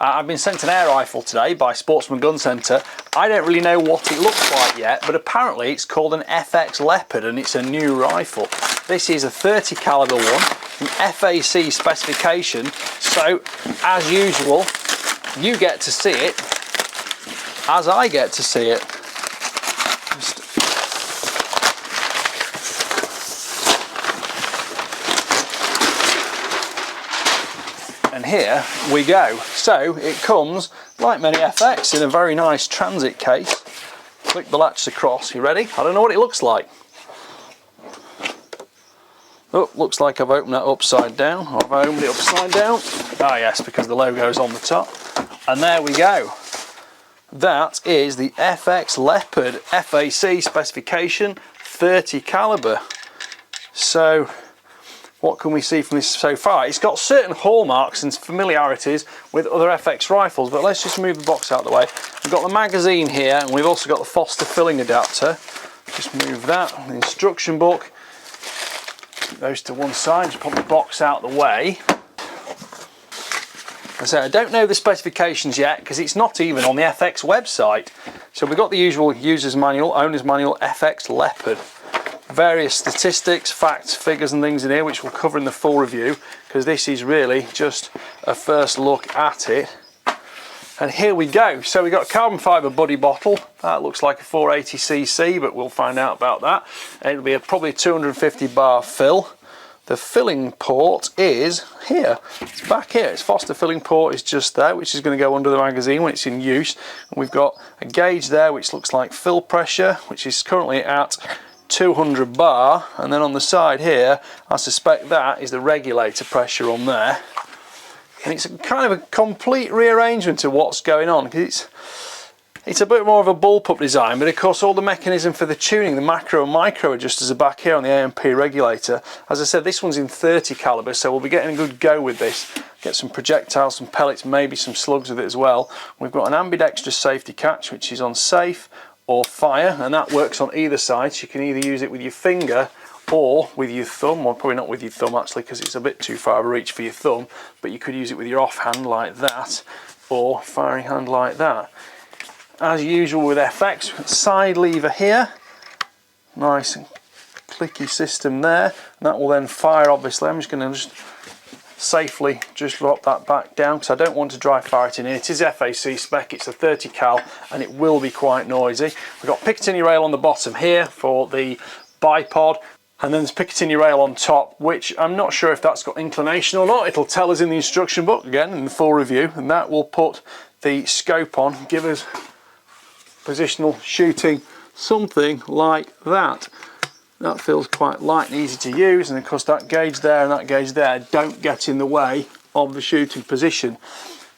I've been sent an air rifle today by Sportsman Gun Centre. I don't really know what it looks like yet, but apparently it's called an FX Leopard and it's a new rifle. This is a 30 caliber one, an FAC specification, so as usual you get to see it as I get to see it. And here we go. So it comes, like many FX, in a very nice transit case. Click the latch across. You ready? I don't know what it looks like. Oh, looks like I've opened that upside down. I've opened it upside down. Ah yes, because the logo's on the top. And there we go. That is the FX Leopard FAC specification 30 caliber. So what can we see from this so far? It's got certain hallmarks and familiarities with other FX rifles, but let's just move the box out of the way. We've got the magazine here, and we've also got the Foster filling adapter. Just move that. The instruction book goes to one side. Just put the box out of the way. So I don't know the specifications yet because it's not even on the FX website. So we've got the usual user's manual, owner's manual, FX Leopard. Various statistics, facts, figures and things in here which we'll cover in the full review, because this is really just a first look at it. And here we go. So we've got a carbon fibre buddy bottle. That looks like a 480cc, but we'll find out about that. And it'll be probably a 250 bar fill. The filling port is here. It's back here. Its Foster filling port is just there, which is going to go under the magazine when it's in use. And we've got a gauge there which looks like fill pressure, which is currently at 200 bar, and then on the side here I suspect that is the regulator pressure on there. And it's kind of a complete rearrangement of what's going on, because it's a bit more of a bullpup design, but of course all the mechanism for the tuning, the macro and micro adjusters are back here on the AMP regulator. As I said, this one's in 30 caliber, so we'll be getting a good go with this. Get some projectiles, some pellets, maybe some slugs with it as well. We've got an ambidextrous safety catch which is on safe or fire, and that works on either side, so you can either use it with your finger or with your thumb, or probably not with your thumb actually because it's a bit too far of a reach for your thumb, but you could use it with your offhand like that or firing hand like that. As usual with FX, side lever here, nice and clicky system there, and that will then fire. Obviously I'm just going to safely just drop that back down because I don't want to dry fire it in here. It is FAC spec, it's a 30 cal and it will be quite noisy. We've got Picatinny rail on the bottom here for the bipod, and then there's Picatinny rail on top, which I'm not sure if that's got inclination or not. It'll tell us in the instruction book, again in the full review, and that will put the scope on, give us positional shooting, something like that. That feels quite light and easy to use, and of course that gauge there and that gauge there don't get in the way of the shooting position.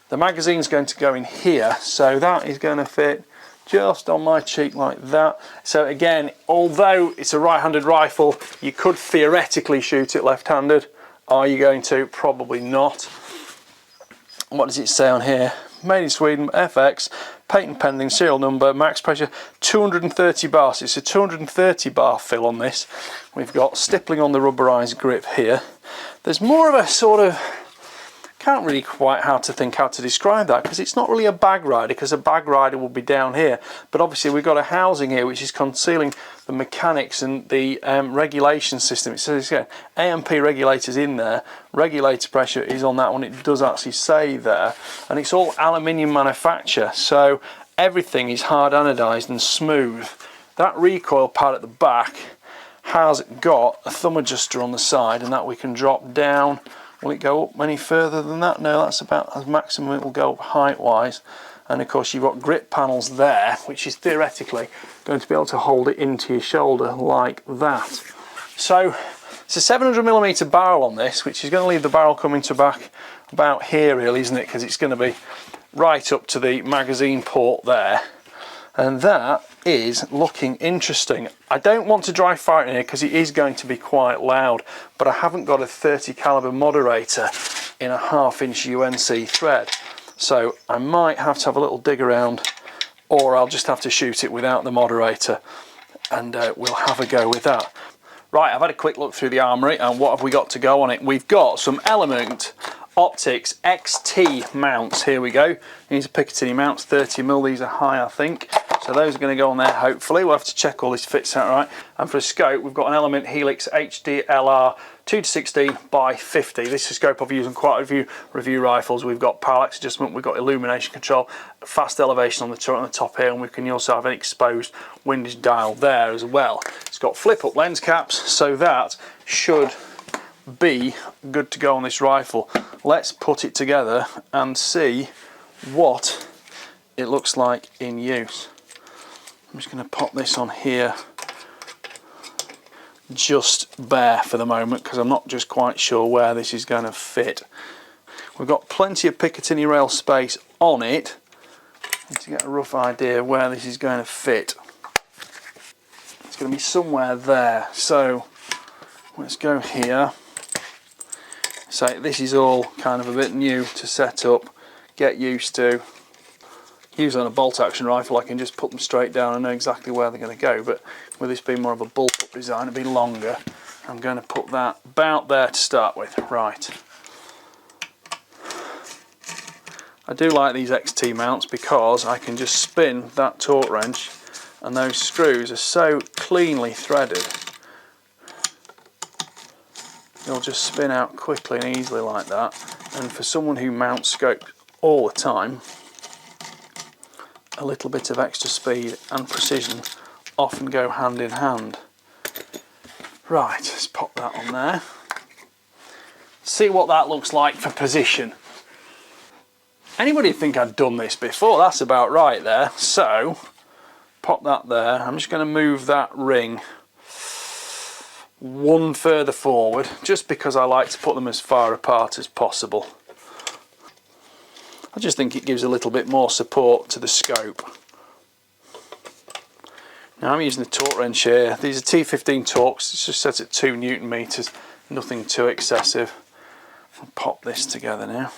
The magazine's going to go in here, so that is going to fit just on my cheek like that. So again, although it's a right-handed rifle, you could theoretically shoot it left-handed. Are you going to? Probably not. What does it say on here? Made in Sweden, FX, patent pending, serial number, max pressure 230 bar. So it's a 230 bar fill on this. We've got stippling on the rubberized grip here. There's more of a sort of, can't really quite how to describe that, because it's not really a bag rider, because a bag rider will be down here, but obviously we've got a housing here which is concealing the mechanics and the regulation system. It says again AMP regulators in there, regulator pressure is on that one, it does actually say there, and it's all aluminium manufacture, so everything is hard anodized and smooth. That recoil pad at the back has got a thumb adjuster on the side, and that we can drop down. Will it go up any further than that? No, that's about as maximum it will go up height wise. And of course you've got grip panels there, which is theoretically going to be able to hold it into your shoulder like that. So it's a 700mm barrel on this, which is going to leave the barrel coming to back about here really, isn't it? Because it's going to be right up to the magazine port there. And that is looking interesting. I don't want to dry fire in here because it is going to be quite loud, but I haven't got a 30 caliber moderator in a 1/2 inch UNC thread, so I might have to have a little dig around, or I'll just have to shoot it without the moderator, and we'll have a go with that. Right, I've had a quick look through the armoury, and what have we got to go on it? We've got some element Optics XT mounts, here we go. These are Picatinny mounts, 30mm, these are high I think. So those are going to go on there hopefully. We'll have to check all this fits out right. And for a scope, we've got an Element Helix HDLR 2-16 by 50. This is a scope I've used on quite a few review rifles. We've got parallax adjustment, we've got illumination control, fast elevation on the turret on the top here, and we can also have an exposed windage dial there as well. It's got flip up lens caps, so that should be good to go on this rifle. Let's put it together and see what it looks like in use. I'm just going to pop this on here just bare for the moment because I'm not just quite sure where this is going to fit. We've got plenty of Picatinny rail space on it. Need to get a rough idea where this is going to fit. It's going to be somewhere there, so let's go here. So this is all kind of a bit new to set up, get used to. Usually on a bolt action rifle I can just put them straight down and know exactly where they're going to go, but with this being more of a bullpup design, it'll be longer. I'm going to put that about there to start with. Right. I do like these XT mounts because I can just spin that torque wrench and those screws are so cleanly threaded. They'll just spin out quickly and easily like that, and for someone who mounts scopes all the time, a little bit of extra speed and precision often go hand in hand. Right, let's pop that on there. See what that looks like for position. Anybody think I'd done this before? That's about right there. So, pop that there. I'm just going to move that ring one further forward, just because I like to put them as far apart as possible. I just think it gives a little bit more support to the scope. Now I'm using the torque wrench here. These are T15 torques, it's just set at 2 Newton meters, nothing too excessive. I'll pop this together now.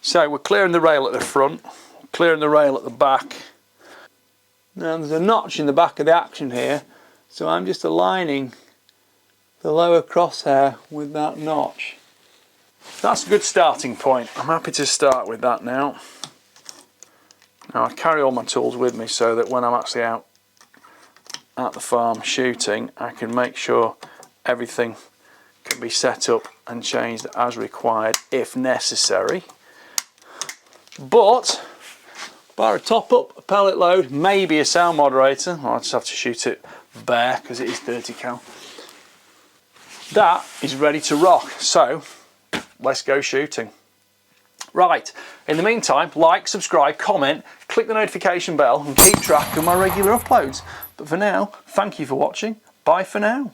So we're clearing the rail at the front, clearing the rail at the back. Now there's a notch in the back of the action here, so I'm just aligning the lower crosshair with that notch. That's a good starting point. I'm happy to start with that now. Now I carry all my tools with me so that when I'm actually out at the farm shooting, I can make sure everything can be set up and changed as required if necessary. But bar a top up, a pellet load, maybe a sound moderator, I'll just have to shoot it bare because it is 30 cal. That is ready to rock, so let's go shooting. Right, in the meantime, like, subscribe, comment, click the notification bell and keep track of my regular uploads. But for now, thank you for watching. Bye for now.